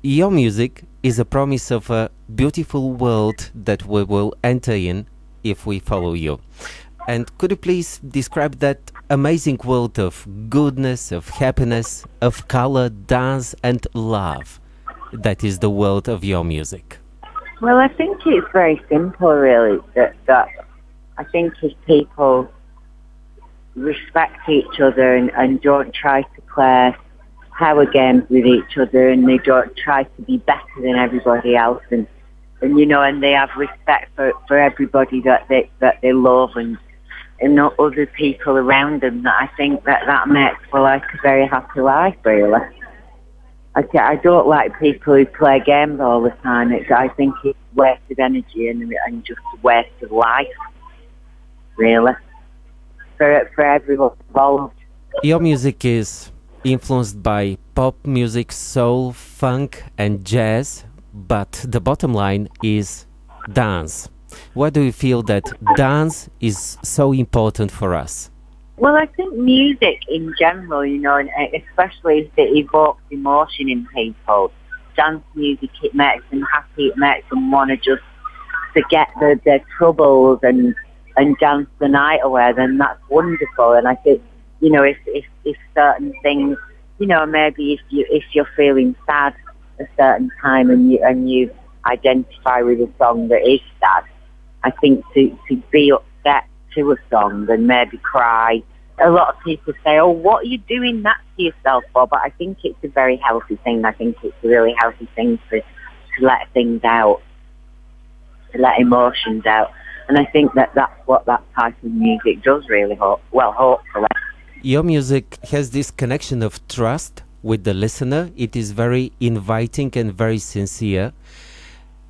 Your music is a promise of a beautiful world that we will enter in if we follow you. And could you please describe that amazing world of goodness, of happiness, of color, dance, and love that is the world of your music? Well, I think it's very simple, really. That I think if people respect each other and don't try to play power games with each other, and they don't try to be better than everybody else, and they have respect for everybody that they love and not other people around them, that I think that makes for like a very happy life, really. I don't like people who play games all the time. I think it's wasted energy and just a waste of life, really, for everyone involved. Your music is influenced by pop music, soul, funk, and jazz, but the bottom line is dance. Why do you feel that dance is so important for us? Well, I think music in general, and especially if it evokes emotion in people, dance music, it makes them happy, it makes them want to just forget their troubles and dance the night away, then that's wonderful. And I think, if certain things, maybe if you're feeling sad a certain time and you identify with a song that is sad, I think to be upset to a song and maybe cry. A lot of people say, "Oh, what are you doing that to yourself for?" But I think it's a very healthy thing. I think it's a really healthy thing to let things out, to let emotions out. And I think that's what that type of music does really, hopefully. Your music has this connection of trust with the listener. It is very inviting and very sincere.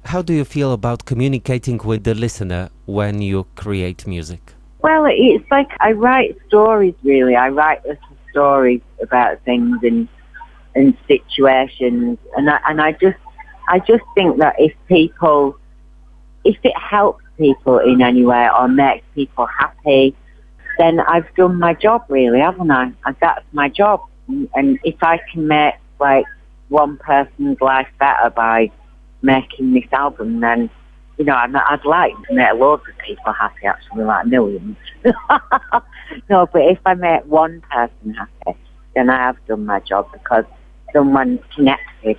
How do you feel about communicating with the listener when you create music? Well, it's like I write stories, really. I write little stories about things and situations, and I just think that if it helps people in any way or makes people happy, then I've done my job, really, haven't I? And that's my job. And if I can make like one person's life better by making this album, then I'd like to make loads of people happy, actually, like millions. No, but if I make one person happy, then I have done my job, because someone's connected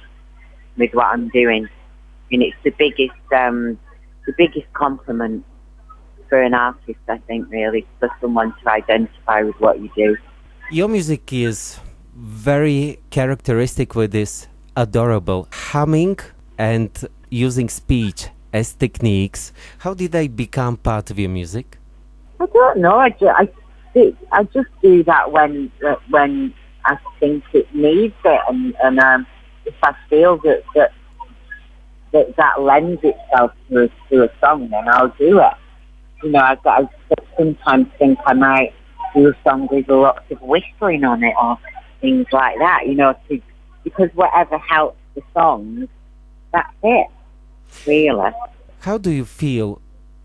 with what I'm doing, and it's the biggest compliment for an artist, I think, really, for someone to identify with what you do. Your music is very characteristic with this adorable humming and using speech as techniques. How did they become part of your music? I don't know. I just do that when I think it needs it, and if I feel that lends itself to a song, then I'll do it. I sometimes think I might do a song with lots of whistling on it or things like that. Because whatever helps the song, that's it, really. How do you feel,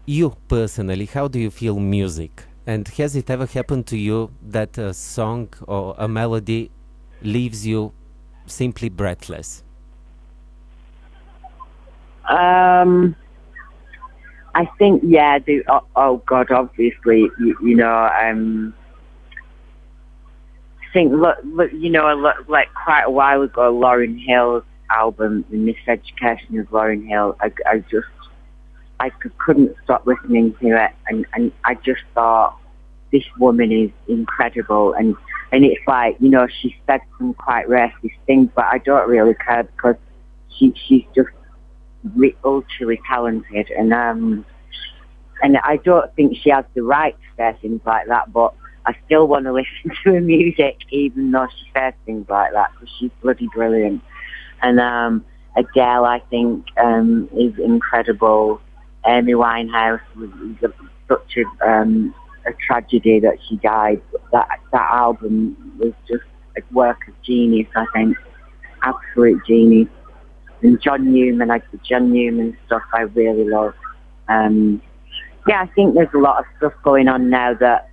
you personally, how do you feel music? And has it ever happened to you that a song or a melody leaves you simply breathless? I think, yeah, oh God, obviously, I think, like quite a while ago, Lauryn Hill's album, The Miseducation of Lauryn Hill, I couldn't stop listening to it, and I just thought, this woman is incredible, and it's like, she said some quite racist things, but I don't really care, because she's just ultra talented, and I don't think she has the right to say things like that, but I still want to listen to her music, even though she says things like that, because she's bloody brilliant. And Adele, I think, is incredible. Amy Winehouse was such a tragedy that she died. That album was just a work of genius, I think, absolute genius. And John Newman stuff I really love. I think there's a lot of stuff going on now that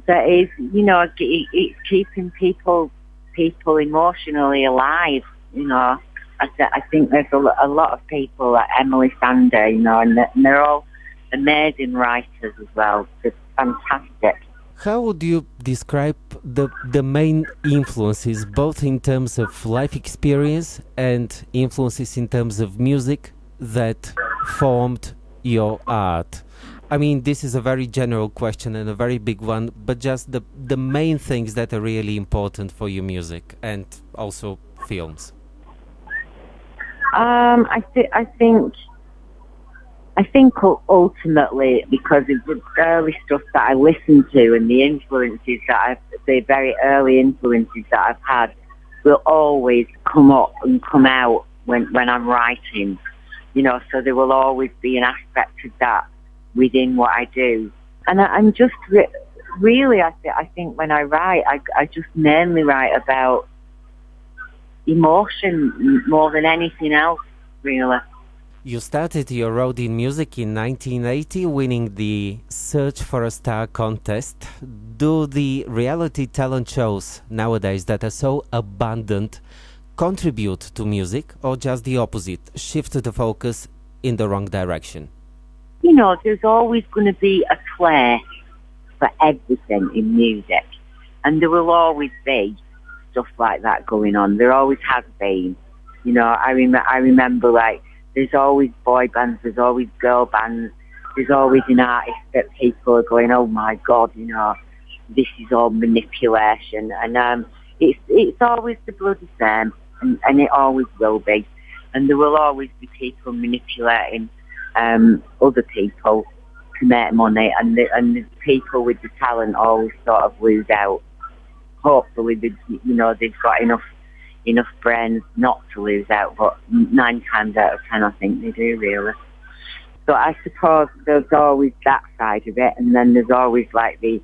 is, it's keeping people emotionally alive, I think there's a lot of people like Emily Sander, and they're all amazing writers as well. They're fantastic. How would you describe the main influences, both in terms of life experience and influences in terms of music, that formed your art? I mean, this is a very general question and a very big one, but just the main things that are really important for your music and also films. I think ultimately, because of the early stuff that I listened to and the very early influences that I've had will always come up and come out when I'm writing, so there will always be an aspect of that within what I do. And I'm just really, I think when I write, I just mainly write about emotion more than anything else, really. You started your road in music in 1980, winning the Search for a Star contest. Do the reality talent shows nowadays that are so abundant contribute to music, or just the opposite, shift the focus in the wrong direction? There's always going to be a place for everything in music, and there will always be stuff like that going on. There always has been. I remember, like, there's always boy bands, there's always girl bands, there's always an artist that people are going, oh my God, this is all manipulation. And it's always the bloody same, and it always will be. And there will always be people manipulating other people to make money, and the people with the talent always sort of lose out. Hopefully, they've got enough brains not to lose out, but 9 times out of 10 I think they do, really. So I suppose there's always that side of it, and then there's always like the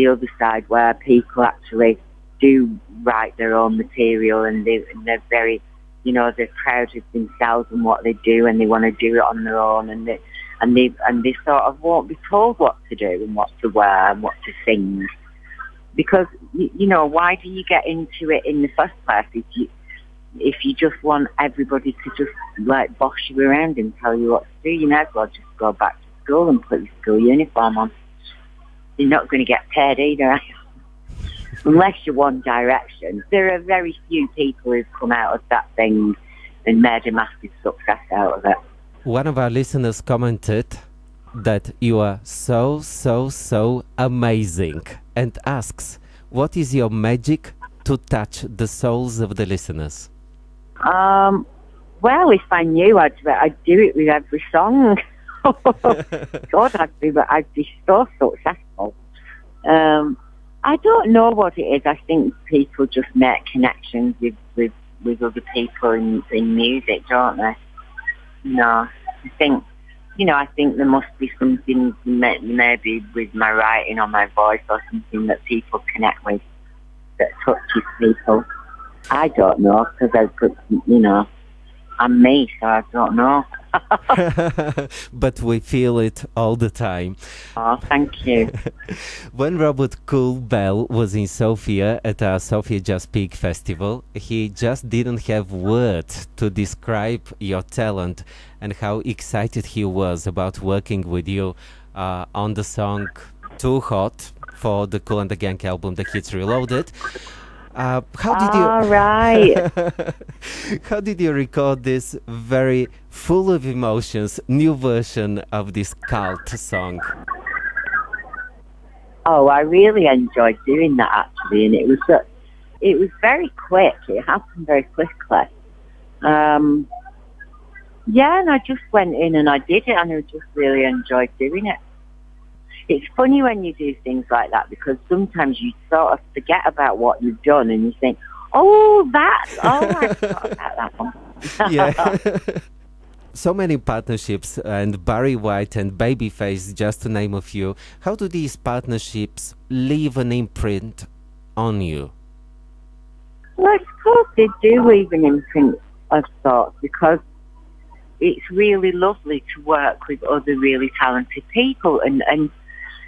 other side where people actually do write their own material, and they're very, they're proud of themselves and what they do, and they want to do it on their own, and they sort of won't be told what to do and what to wear and what to sing. Because, why do you get into it in the first place if you just want everybody to just, like, boss you around and tell you what to do? You might as well just go back to school and put your school uniform on. You're not going to get paid either, are you? Unless you're One Direction. There are very few people who've come out of that thing and made a massive success out of it. One of our listeners commented that you are so, so, so amazing, and asks, what is your magic to touch the souls of the listeners? Well, if I knew, I'd do it with every song. God, I'd be so successful. I don't know what it is. I think people just make connections with other people in music, don't they? No, I think there must be something maybe with my writing or my voice or something that people connect with that touches people. I don't know, because I'm me, so I don't know. But we feel it all the time. Oh, thank you. When Robert Cool Bell was in Sofia at our Sofia Jazz Peak Festival, he just didn't have words to describe your talent and how excited he was about working with you on the song Too Hot for the Kool and the Gang album, The Hits Reloaded. Right. How did you record this very full of emotions new version of this cult song? Oh, I really enjoyed doing that, actually, and it was very quick. It happened very quickly. Yeah, and I just went in and I did it, and I just really enjoyed doing it. It's funny when you do things like that, because sometimes you sort of forget about what you've done and you think, I forgot about that one. Yeah. So many partnerships, and Barry White and Babyface, just to name a few. How do these partnerships leave an imprint on you? Well, I suppose they do leave an imprint of sorts, because it's really lovely to work with other really talented people, and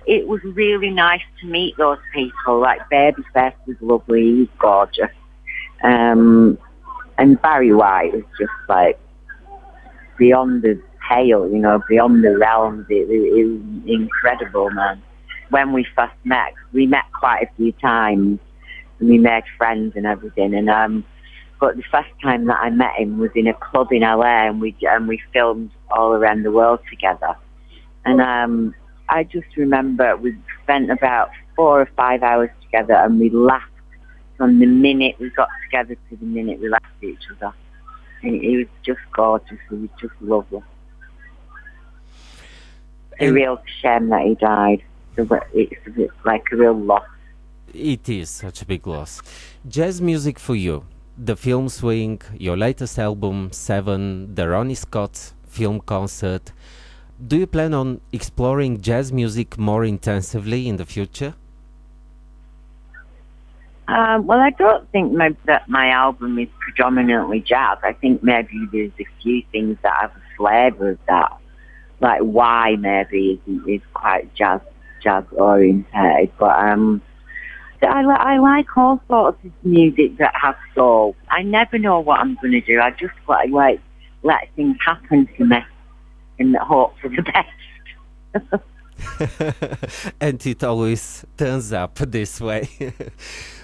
it was really nice to meet those people. Like Babyface was lovely, he was gorgeous. And Barry White was just like beyond the pale, beyond the realms. It was incredible, man. When we first met, we met quite a few times, and we made friends and everything. And but the first time that I met him was in a club in LA, and we filmed all around the world together. And I just remember we spent about 4 or 5 hours together, and we laughed from the minute we got together to the minute we left each other. And it was just gorgeous. It was just lovely. It's a real shame that he died. It's like a real loss. It is such a big loss. Jazz music for you. The film Swing, your latest album, Seven, the Ronnie Scott film concert. Do you plan on exploring jazz music more intensively in the future? Well, I don't think that my album is predominantly jazz. I think maybe there's a few things that have a flavour of that. Like Why maybe is quite jazz oriented, but I like all sorts of music that has soul. I never know what I'm going to do. I just like let things happen to me and hope for the best. And it always turns up this way.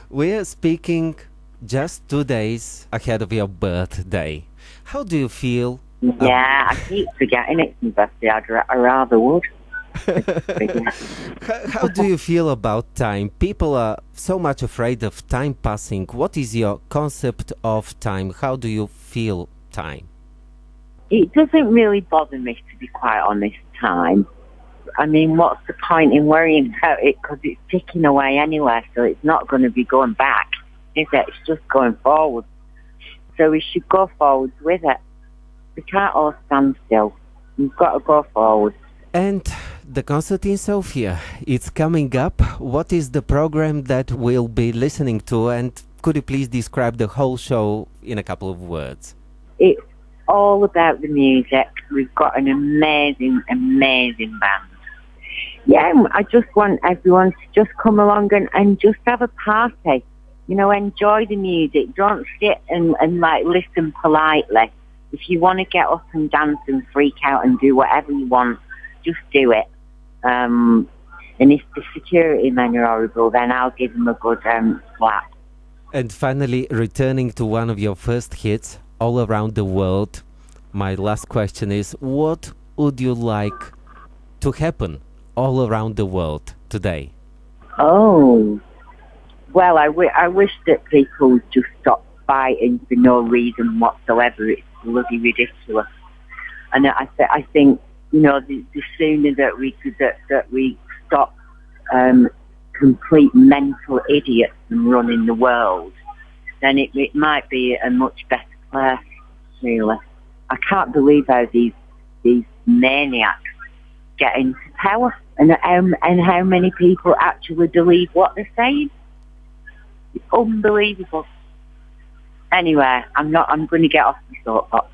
We're speaking just 2 days ahead of your birthday. How do you feel? Yeah, I keep forgetting it's my birthday. I rather would. How do you feel about time? People are so much afraid of time passing. What is your concept of time? How do you feel time? It doesn't really bother me, to be quite honest, time. I mean, what's the point in worrying about it? Because it's ticking away anyway, so it's not going to be going back, is it? It's just going forward. So we should go forwards with it. We can't all stand still. We've got to go forward. And the concert in Sofia, it's coming up. What is the program that we'll be listening to? And could you please describe the whole show in a couple of words? It's all about the music. We've got an amazing, amazing band. Yeah, I just want everyone to just come along and just have a party. Enjoy the music. Don't sit and listen politely. If you want to get up and dance and freak out and do whatever you want, just do it. And if the security men are horrible, then I'll give them a good slap. And finally, returning to one of your first hits, All Around the World, my last question is, what would you like to happen all around the world today? Oh, well, I wish that people would just stop fighting for no reason whatsoever. It's bloody ridiculous. And I think, the sooner that we stop complete mental idiots from running the world, then it might be a much better place, really. I can't believe how these maniacs get into power and how many people actually believe what they're saying. It's unbelievable. Anyway, I'm going to get off the soapbox.